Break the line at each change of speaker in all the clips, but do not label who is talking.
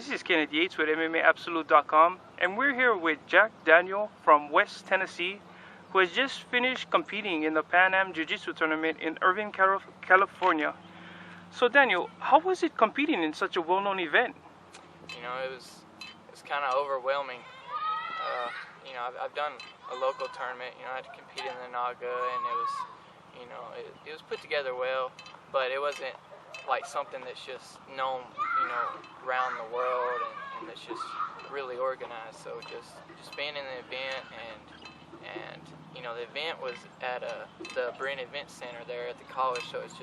This is Kenneth Yates with MMAabsolute.com, and we're here with Jack Daniel from West Tennessee, who has just finished competing in the Pan Am Jiu-Jitsu tournament in Irvine, California. So Daniel, how was it competing in such a well-known event?
You know, it was kind of overwhelming. You know, I've done a local tournament. You know, I had to compete in the Naga, and it was, you know, it was put together well, but it wasn't like something that's just known, you know, around the world, and it's just really organized. So just being in the event, and you know, the event was at the Brent Event Center there at the college, so it's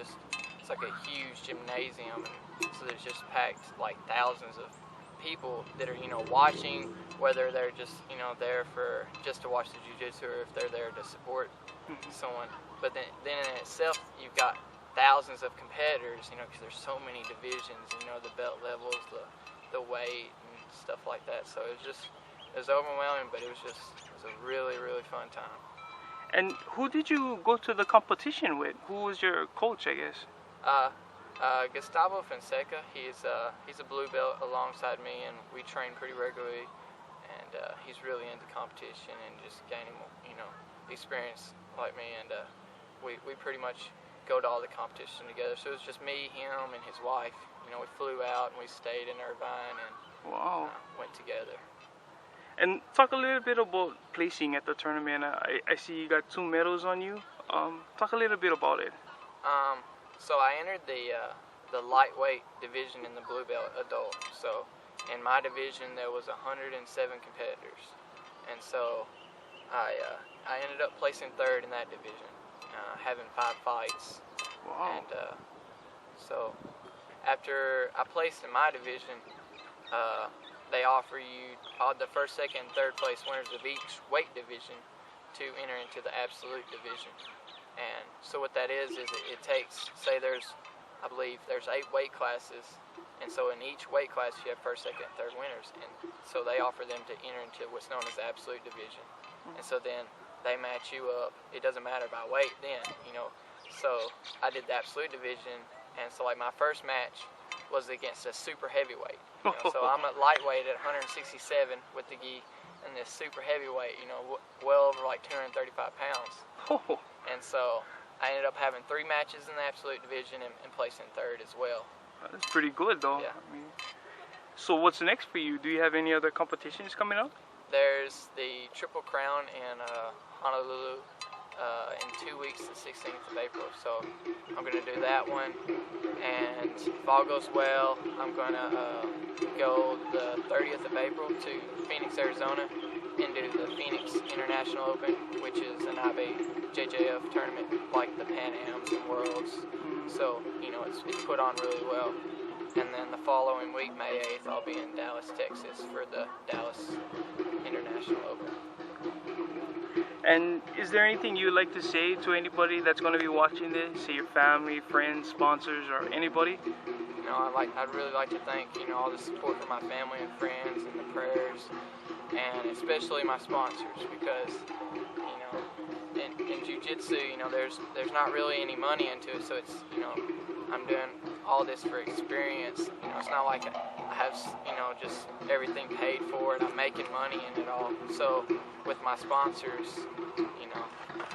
like a huge gymnasium, and so there's just packed like thousands of people that are, you know, watching, whether they're just, you know, there for just to watch the jiu-jitsu or if they're there to support someone. But then in itself, you've got thousands of competitors, you know, because there's so many divisions, you know, the belt levels, the weight and stuff like that. So it was overwhelming, but it was a really, really fun time.
And who did you go to the competition with? Who was your coach, I guess?
Gustavo Fonseca. He's a blue belt alongside me, and we train pretty regularly. And he's really into competition and just gaining, you know, experience like me. And we pretty much go to all the competition together. So it was just me, him, and his wife. You know, we flew out and we stayed in Irvine and went together.
And talk a little bit about placing at the tournament. I see you got 2 medals on you. Talk a little bit about it.
So I entered the lightweight division in the blue belt adult. So in my division there was 107 competitors, and so I ended up placing 3rd in that division, having 5 fights.
Wow.
And so after I placed in my division, they offer you the 1st, 2nd, and 3rd place winners of each weight division to enter into the absolute division. And so what that is it takes, say I believe there's 8 weight classes, and so in each weight class you have 1st, 2nd, and 3rd winners, and so they offer them to enter into what's known as the absolute division. And so then they match you up. It doesn't matter by weight then, you know. So I did the absolute division, and so like my first match was against a super heavyweight. You know? So I'm at lightweight at 167 with the gi, and this super heavyweight, you know, well over like 235 pounds. And so I ended up having 3 matches in the absolute division and placing 3rd as well.
That's pretty good though.
Yeah.
I mean, so what's next for you? Do you have any other competitions coming up?
There's the Triple Crown in Honolulu in 2 weeks, the 16th of April. So I'm going to do that one. And if all goes well, I'm going to go the 30th of April to Phoenix, Arizona, and do the Phoenix International Open, which is an IBJJF tournament like the Pan Ams and Worlds. So, you know, it's put on really well. And then the following week, May 8th, I'll be in Dallas, Texas for the Dallas International Open.
And is there anything you'd like to say to anybody that's going to be watching this? Say your family, friends, sponsors, or anybody?
You know, I'd really like to thank, you know, all the support from my family and friends and the prayers, and especially my sponsors, because, you know, in jiu-jitsu, you know, there's not really any money into it, so it's, you know, I'm doing all this for experience. You know, it's not like I have, you know, just everything paid for and I'm making money in it all. So with my sponsors, you know,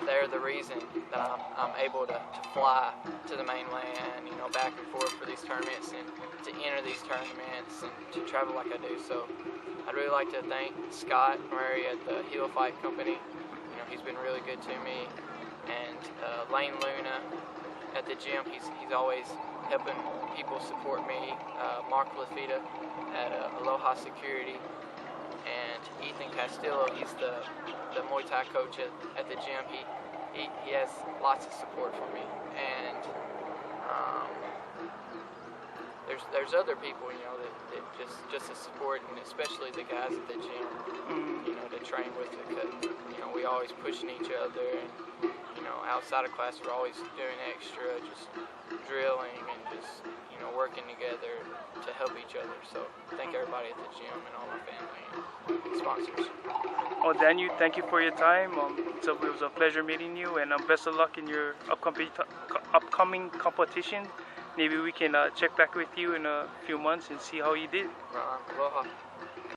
they're the reason that I'm able to fly to the mainland, you know, back and forth for these tournaments and to enter these tournaments and to travel like I do. So I'd really like to thank Scott Murray at the Heel Fight Company. You know, he's been really good to me. And Lane Luna at the gym, he's always helping people support me. Mark Lafita at Aloha Security, and Ethan Castillo, he's the Muay Thai coach at the gym. He has lots of support for me, and there's other people, you know, that just to support, and especially the guys at the gym, you know, to train with, because, you know, we always pushing each other, and, you know, outside of class we're always doing extra, just drilling and just, you know, working together to help each other. So thank everybody at the gym and all my family and sponsors.
Oh, Daniel, thank you for your time. It was a pleasure meeting you, and best of luck in your upcoming competition. maybe we can check back with you in a few months and see how you did.
Aloha.